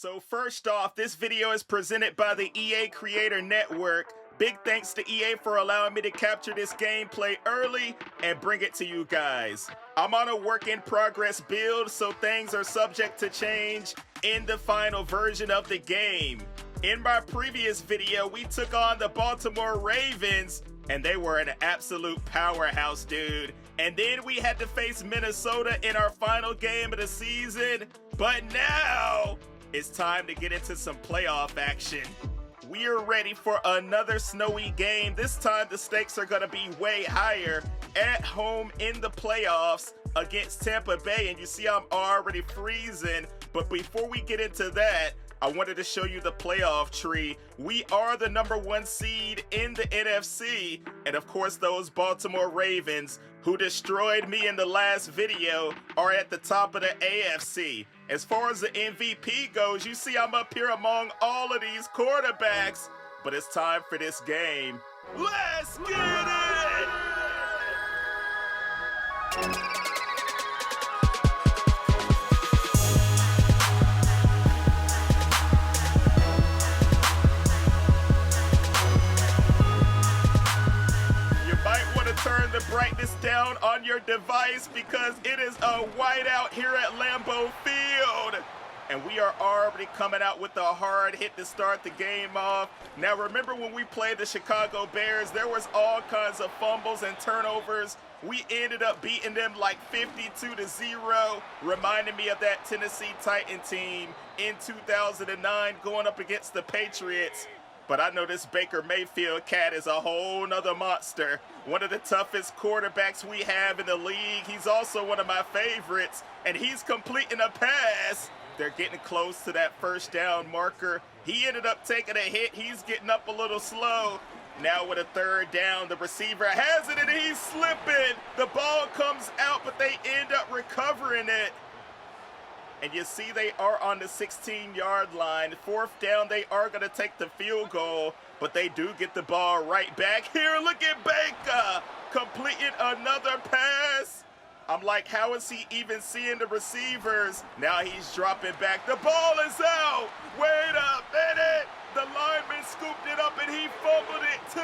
So first off, this video is presented by the EA Creator Network. Big thanks to EA for allowing me to capture this gameplay early and bring it to you guys. I'm on a work in progress build, so things are subject to change in the final version of the game. In my previous video, we took on the Baltimore Ravens, and they were an absolute powerhouse, dude. And then we had to face Minnesota in our final game of the season, but now it's time to get into some playoff action. We are ready for another snowy game. This time the stakes are gonna be way higher at home in the playoffs against Tampa Bay. And you see I'm already freezing, but before we get into that, I wanted to show you the playoff tree. We are the #1 seed in the NFC, and of course those Baltimore Ravens, who destroyed me in the last video, are at the top of the AFC. As far as the MVP goes, you see I'm up here among all of these quarterbacks, but it's time for this game. Let's get it! Turn the brightness down on your device because it is a whiteout here at Lambeau Field. And we are already coming out with a hard hit to start the game off. Now remember when we played the Chicago Bears, there was all kinds of fumbles and turnovers. We ended up beating them like 52-0, reminding me of that Tennessee Titan team in 2009 going up against the Patriots. But I know this Baker Mayfield cat is a whole nother monster. One of the toughest quarterbacks we have in the league. He's also one of my favorites, and he's completing a pass. They're getting close to that first down marker. He ended up taking a hit. He's getting up a little slow. Now with a third down, the receiver has it, and he's slipping. The ball comes out, but they end up recovering it. And you see they are on the 16-yard line. Fourth down, they are going to take the field goal, but they do get the ball right back here. Look at Baker completing another pass. I'm like, how is he even seeing the receivers? Now he's dropping back. The ball is out. Wait a minute. The lineman scooped it up and he fumbled it too.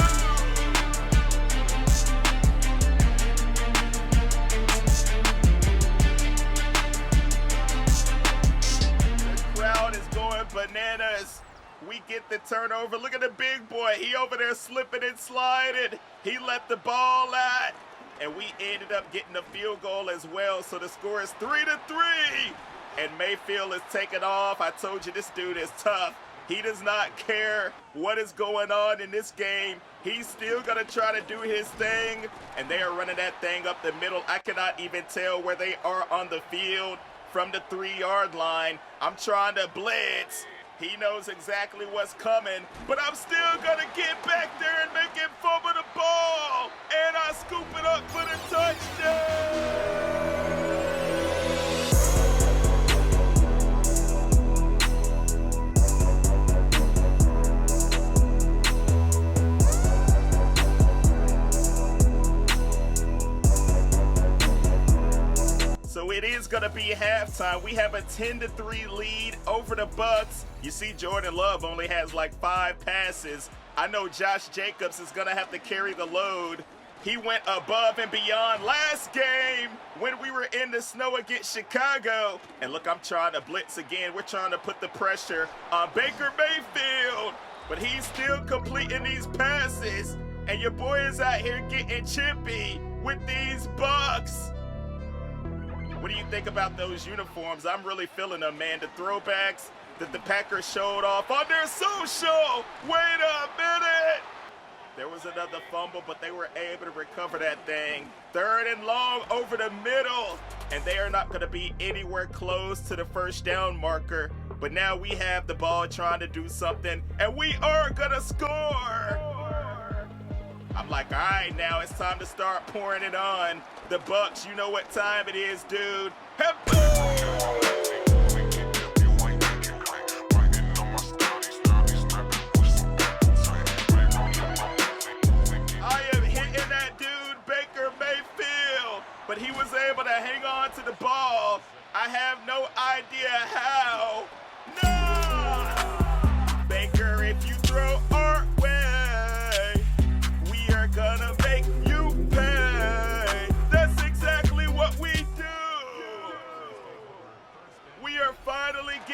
Crowd is going bananas. We get the turnover. Look at the big boy. He over there slipping and sliding. He let the ball out, and we ended up getting a field goal as well. So the score is 3-3, and Mayfield is taking off. I told you this dude is tough. He does not care what is going on in this game. He's still gonna try to do his thing, and they are running that thing up the middle. I cannot even tell where they are on the field from the 3-yard line. I'm trying to blitz. He knows exactly what's coming, but I'm still gonna get back there and make him fumble the ball. And I scoop it up for the touchdown. So it is going to be halftime. We have a 10-3 lead over the Bucs. You see Jordan Love only has like 5 passes. I know Josh Jacobs is going to have to carry the load. He went above and beyond last game when we were in the snow against Chicago. And look, I'm trying to blitz again. We're trying to put the pressure on Baker Mayfield, but he's still completing these passes. And your boy is out here getting chippy with these Bucs. What do you think about those uniforms? I'm really feeling them, man. The throwbacks that the Packers showed off on their social. Wait a minute. There was another fumble, but they were able to recover that thing. 3rd and long over the middle. And they are not going to be anywhere close to the first down marker. But now we have the ball trying to do something, and we are going to score. I'm like, all right, now it's time to start pouring it on. The Bucs, you know what time it is, dude. I am hitting that dude, Baker Mayfield, but he was able to hang on to the ball. I have no idea how. No!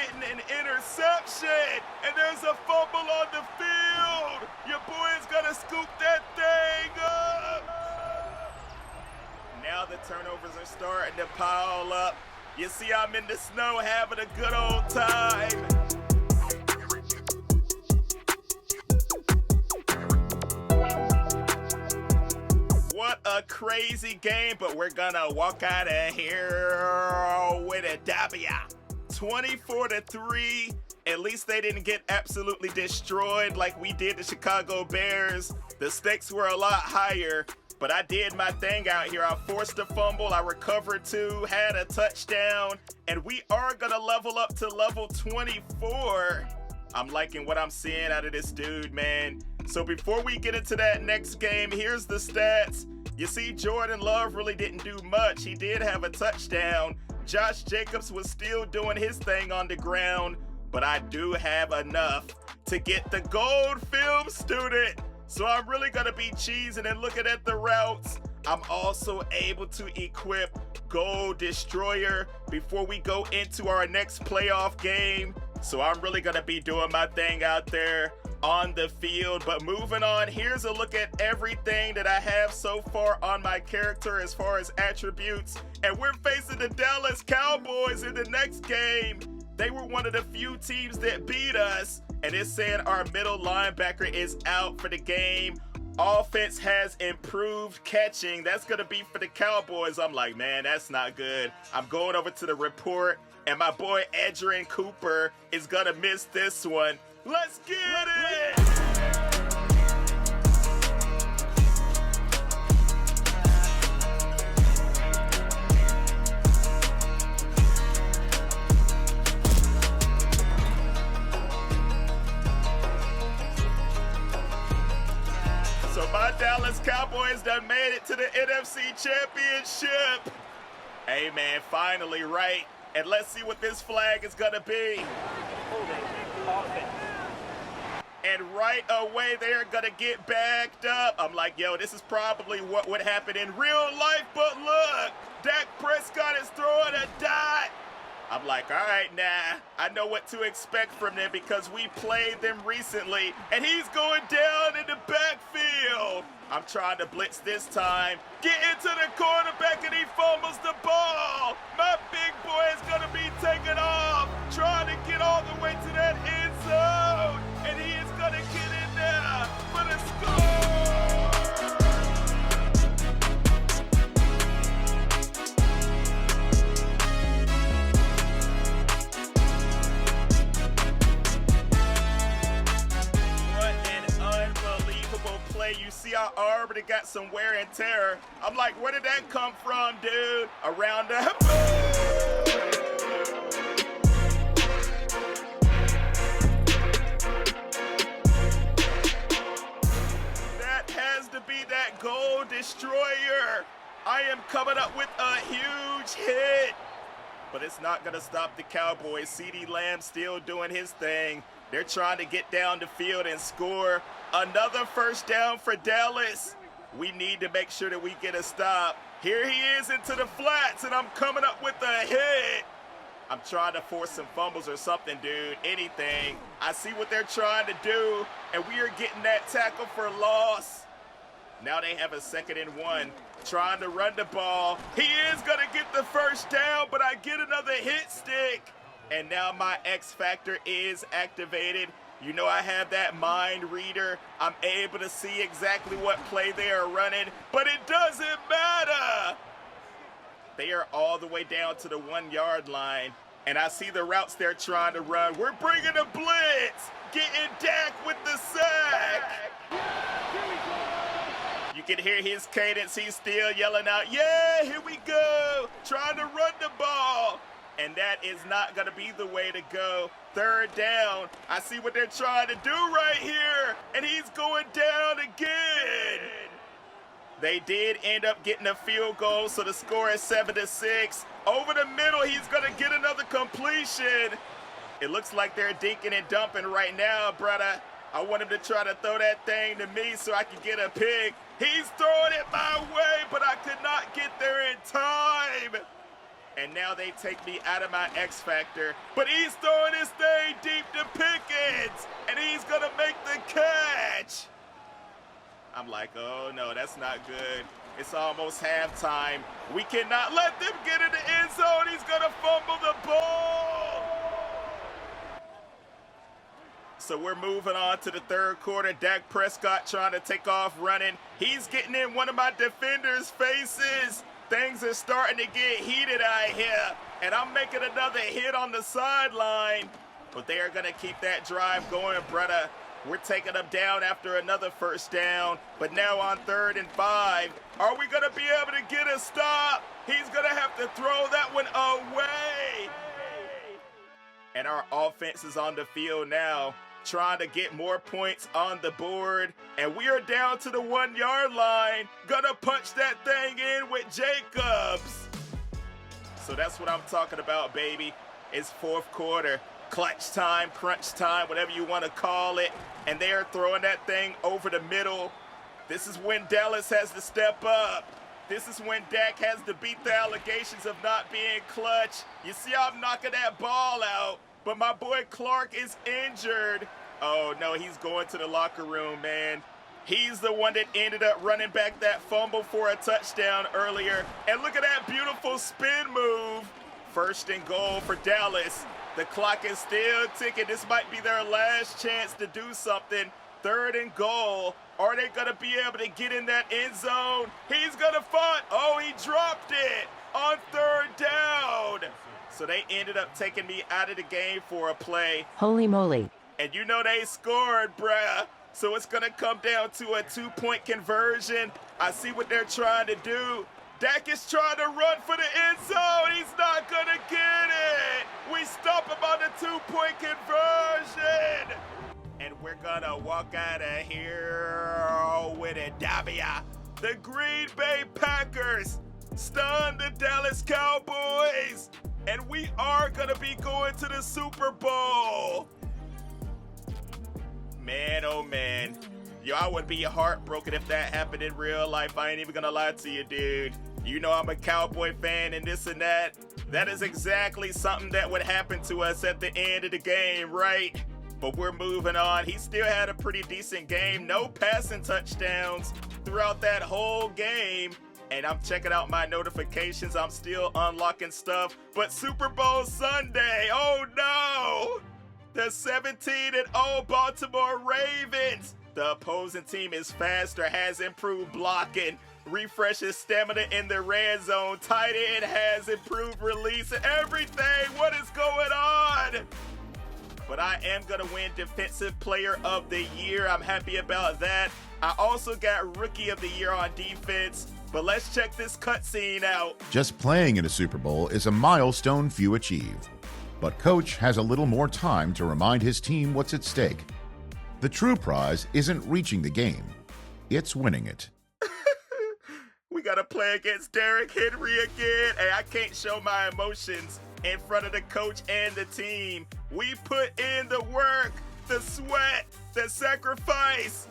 getting an interception, and there's a fumble on the field. Your boy is gonna scoop that thing up. Now the turnovers are starting to pile up. You see I'm in the snow having a good old time. What a crazy game, but we're gonna walk out of here with a W. 24-3. At least they didn't get absolutely destroyed like we did the Chicago Bears. The stakes were a lot higher, but I did my thing out here. I forced a fumble, I recovered 2, had a touchdown, and we are gonna level up to level 24. I'm liking what I'm seeing out of this dude, man. So before we get into that next game, here's the stats. You see, Jordan Love really didn't do much. He did have a touchdown. Josh Jacobs was still doing his thing on the ground, but I do have enough to get the gold film student. So I'm really gonna be cheesing and looking at the routes. I'm also able to equip Gold Destroyer before we go into our next playoff game. So I'm really gonna be doing my thing out there on the field. But moving on, here's a look at everything that I have so far on my character as far as attributes. And we're facing the Dallas Cowboys in the next game. They were one of the few teams that beat us. And it's saying our middle linebacker is out for the game. Offense has improved catching. That's going to be for the Cowboys. I'm like, man, that's not good. I'm going over to the report, and my boy Adrian Cooper is going to miss this one. Let's get it! So my Dallas Cowboys done made it to the NFC Championship. Hey man, finally, right? And let's see what this flag is gonna be. And right away, they are gonna get backed up. I'm like, yo, this is probably what would happen in real life, but look, Dak Prescott is throwing a dot. I'm like, all right, nah, I know what to expect from them because we played them recently, and he's going down in the backfield. I'm trying to blitz this time. Get into the quarterback, and he fumbles the ball. My big boy is going to be taken off, trying to get all the way to that end zone, and he is going to get in there for the score. You see, I already got some wear and tear. I'm like, where did that come from, dude? Around the That has to be that Gold Destroyer. I am coming up with a huge hit. But it's not going to stop the Cowboys. CeeDee Lamb still doing his thing. They're trying to get down the field and score. Another first down for Dallas. We need to make sure that we get a stop. Here he is into the flats, and I'm coming up with a hit. I'm trying to force some fumbles or something, dude. Anything. I see what they're trying to do, and we are getting that tackle for loss. Now they have a 2nd and 1. Trying to run the ball. He is going to get the first down, but I get another hit stick. And now my X Factor is activated. You know I have that mind reader. I'm able to see exactly what play they are running, but it doesn't matter. They are all the way down to the 1-yard line, and I see the routes they're trying to run. We're bringing a blitz, getting Dak with the sack. You can hear his cadence. He's still yelling out, yeah, here we go, trying to run the ball. And that is not going to be the way to go. 3rd down. I see what they're trying to do right here. And he's going down again. They did end up getting a field goal, so the score is 7-6. Over the middle, he's going to get another completion. It looks like they're dinking and dumping right now, brother. I want him to try to throw that thing to me so I can get a pick. He's throwing it my way, but I could not get there in time. And now they take me out of my X factor. But he's throwing this thing deep to Pickens. And he's going to make the catch. I'm like, oh no, that's not good. It's almost halftime. We cannot let them get in the end zone. He's going to fumble the ball. So we're moving on to the third quarter. Dak Prescott trying to take off running. He's getting in one of my defenders' faces. Things are starting to get heated out here. And I'm making another hit on the sideline. But they are going to keep that drive going, brother. We're taking them down after another first down. But now on 3rd and 5. Are we going to be able to get a stop? He's going to have to throw that one away. And our offense is on the field now, trying to get more points on the board. And we are down to the 1-yard line. Gonna punch that thing in with Jacobs. So that's what I'm talking about, baby. It's fourth quarter. Clutch time, crunch time, whatever you want to call it. And they are throwing that thing over the middle. This is when Dallas has to step up. This is when Dak has to beat the allegations of not being clutch. You see how I'm knocking that ball out. But my boy Clark is injured. Oh, no, he's going to the locker room, man. He's the one that ended up running back that fumble for a touchdown earlier. And look at that beautiful spin move. 1st and goal for Dallas. The clock is still ticking. This might be their last chance to do something. 3rd and goal. Are they going to be able to get in that end zone? He's going to find. Oh, he dropped it on 3rd down. So they ended up taking me out of the game for a play. Holy moly. And you know they scored, bruh. So it's going to come down to a 2-point conversion. I see what they're trying to do. Dak is trying to run for the end zone. He's not going to get it. We stop him on the 2-point conversion. And we're going to walk out of here with a W. The Green Bay Packers stun the Dallas Cowboys. And we are going to be going to the Super Bowl. Man, oh man. Yo, I would be heartbroken if that happened in real life. I ain't even going to lie to you, dude. You know I'm a Cowboy fan and this and that. That is exactly something that would happen to us at the end of the game, right? But we're moving on. He still had a pretty decent game. No passing touchdowns throughout that whole game. And I'm checking out my notifications. I'm still unlocking stuff. But Super Bowl Sunday, oh no! The 17-0 Baltimore Ravens. The opposing team is faster, has improved blocking, refreshes stamina in the red zone. Tight end has improved release. Everything, what is going on? But I am going to win Defensive Player of the Year. I'm happy about that. I also got Rookie of the Year on defense. But let's check this cutscene out. Just playing in a Super Bowl is a milestone few achieve. But Coach has a little more time to remind his team what's at stake. The true prize isn't reaching the game, it's winning it. We got to play against Derrick Henry again. Hey, I can't show my emotions in front of the coach and the team. We put in the work, the sweat, the sacrifice.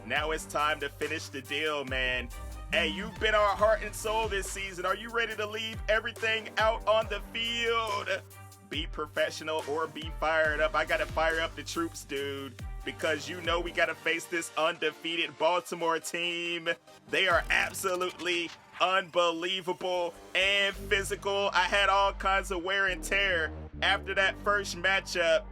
Now it's time to finish the deal, man. Hey, you've been our heart and soul this season. Are you ready to leave everything out on the field? Be professional or be fired up. I got to fire up the troops, dude, because you know we got to face this undefeated Baltimore team. They are absolutely unbelievable and physical. I had all kinds of wear and tear after that first matchup.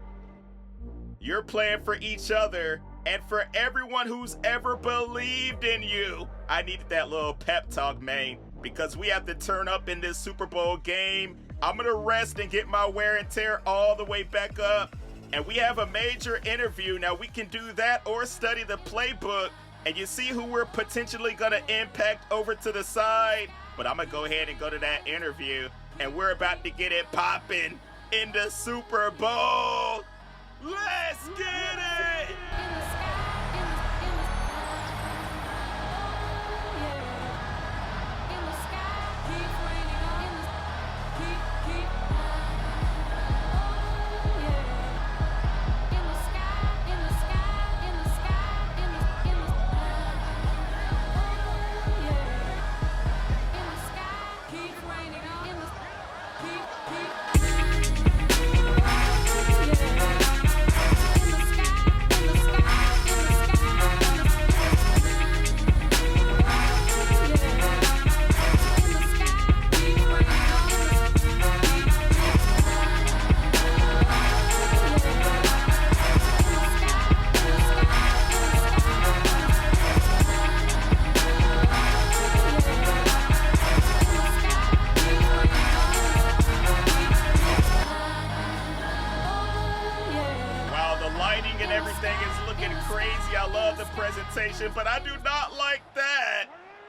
You're playing for each other and for everyone who's ever believed in you. I needed that little pep talk, man, because we have to turn up in this Super Bowl game. I'm going to rest and get my wear and tear all the way back up. And we have a major interview. Now, we can do that or study the playbook. And you see who we're potentially going to impact over to the side. But I'm going to go ahead and go to that interview. And we're about to get it popping in the Super Bowl. Let's get it! lighting and everything is looking crazy. I love the presentation, but I do not like that.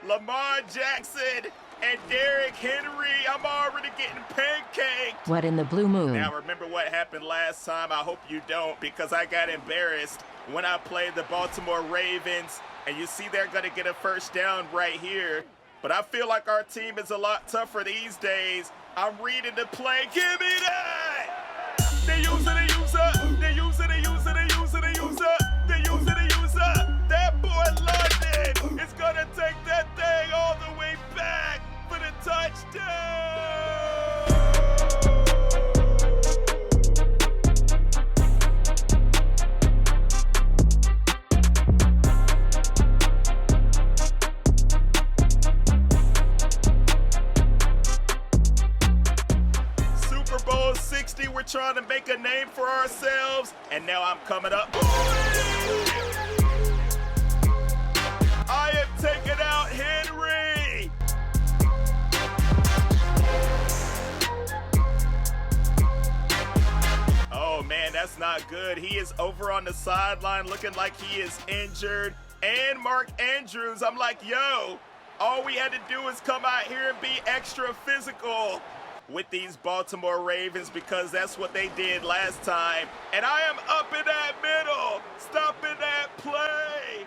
Lamar Jackson and Derrick Henry, I'm already getting pancaked. What in the blue moon? Now, remember what happened last time? I hope you don't, because I got embarrassed when I played the Baltimore Ravens, and you see they're going to get a first down right here. But I feel like our team is a lot tougher these days. I'm reading the play. Give me that! They use it, they use it. They use it, they use it, they use it, they use it. They use it, they use it. That boy London is going to take that thing all the way back for the touchdown. Super Bowl 60, we're trying to make a name for ourselves, and now I'm coming up. I am taking out Henry. Oh man, that's not good. He is over on the sideline looking like he is injured. And Mark Andrews, I'm like, yo, all we had to do is come out here and be extra physical with these Baltimore Ravens, because that's what they did last time. And I am up in that middle, stopping that play.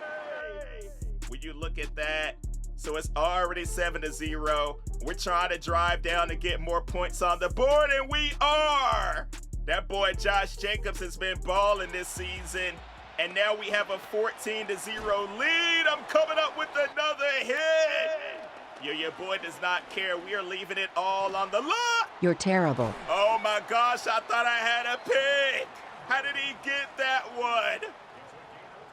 Will you look at that? So it's already 7-0. We're trying to drive down to get more points on the board, and we are. That boy Josh Jacobs has been balling this season, and now we have a 14-0 lead. I'm coming up with another hit. Your boy does not care. We are leaving it all on the lot. You're terrible. Oh my gosh, I thought I had a pick. How did he get that one?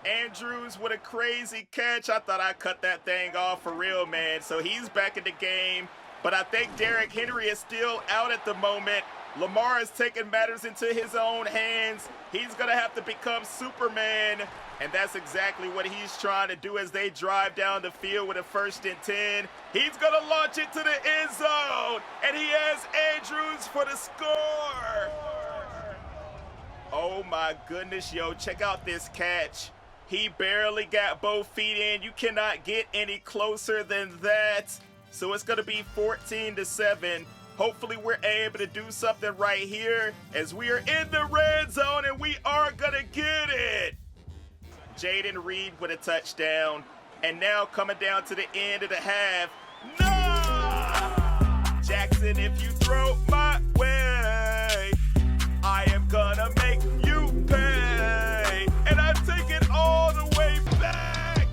Andrews with a crazy catch. I thought I cut that thing off for real, man. So he's back in the game. But I think Derrick Henry is still out at the moment. Lamar is taking matters into his own hands. He's going to have to become Superman. And that's exactly what he's trying to do as they drive down the field with a 1st and 10. He's going to launch it to the end zone. And he has Andrews for the score. Oh my goodness, yo. Check out this catch. He barely got both feet in. You cannot get any closer than that. So it's going to be 14-7. Hopefully we're able to do something right here as we are in the red zone, and we are going to get it. Jaden Reed with a touchdown. And now coming down to the end of the half. No! Jackson, if you throw my way, I am going to make you pay. And I take it all the way back.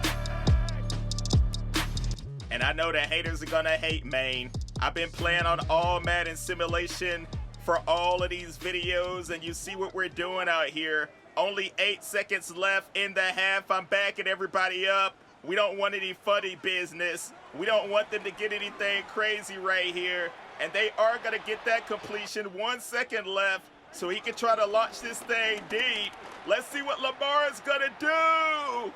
And I know the haters are going to hate Maine. I've been playing on all Madden simulation for all of these videos, and you see what we're doing out here. Only 8 seconds left in the half. I'm backing everybody up. We don't want any funny business. We don't want them to get anything crazy right here. And they are going to get that completion. 1 second left, so he can try to launch this thing deep. Let's see what Lamar is going to do.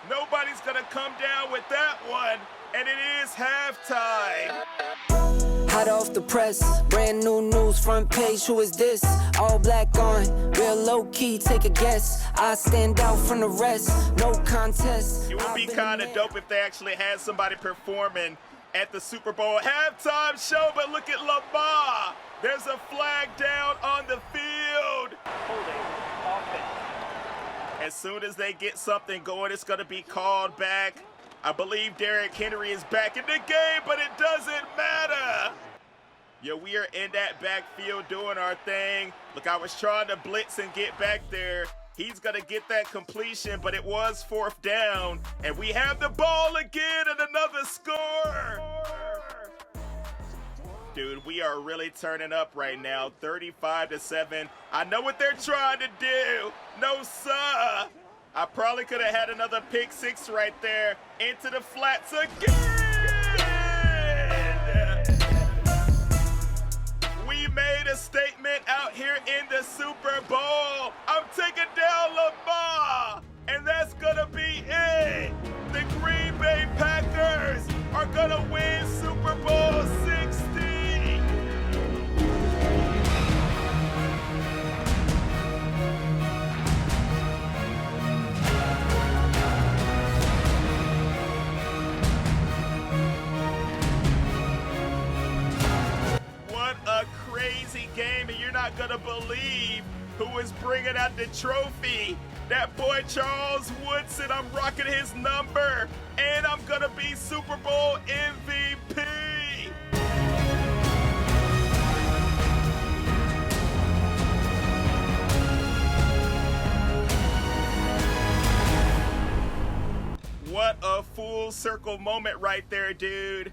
Nobody's going to come down with that one. And it is halftime. Hot off the press, brand new news, front page, who is this? All black on, real low key, take a guess. I stand out from the rest, no contest. It would be kind of dope if they actually had somebody performing at the Super Bowl halftime show, but look at Lamar. There's a flag down on the field. Holding offense. As soon as they get something going, it's going to be called back. I believe Derrick Henry is back in the game, but it doesn't matter. Yo, we are in that backfield doing our thing. Look, I was trying to blitz and get back there. He's going to get that completion, but it was 4th down. And we have the ball again and another score. Dude, we are really turning up right now, 35-7. I know what they're trying to do. No, sir. I probably could have had another pick 6 right there. Into the flats again. We made a statement out here in the Super Bowl. I'm taking down Lamar, and that's gonna be it. The Green Bay Packers are gonna win Super Bowl 60. believe who is bringing out the trophy. That boy Charles Woodson, I'm rocking his number, and I'm gonna be Super Bowl MVP. What a full circle moment right there, dude.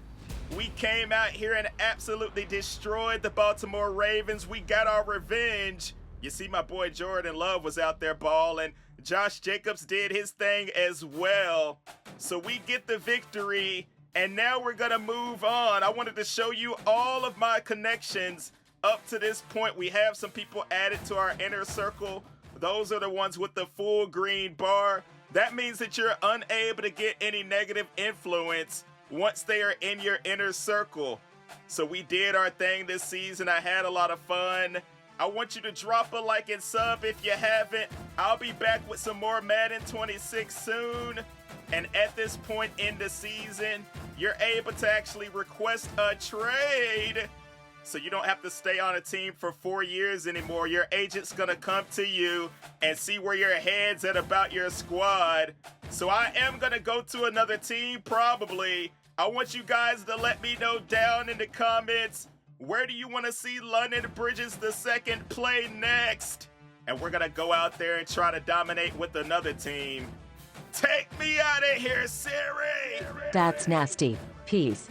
We came out here and absolutely destroyed the Baltimore Ravens. We got our revenge. You see my boy Jordan Love was out there balling. Josh Jacobs did his thing as well. So we get the victory, and now we're gonna move on. I wanted to show you all of my connections up to this point. We have some people added to our inner circle. Those are the ones with the full green bar. That means that you're unable to get any negative influence once they are in your inner circle. So we did our thing this season. I had a lot of fun. I want you to drop a like and sub if you haven't. I'll be back with some more Madden 26 soon. And at this point in the season, you're able to actually request a trade. So you don't have to stay on a team for 4 years anymore. Your agent's gonna come to you and see where your head's at about your squad. So I am gonna go to another team probably. I want you guys to let me know down in the comments, where do you want to see London Bridges II play next? And we're gonna go out there and try to dominate with another team. Take me out of here, Siri! That's nasty. Peace.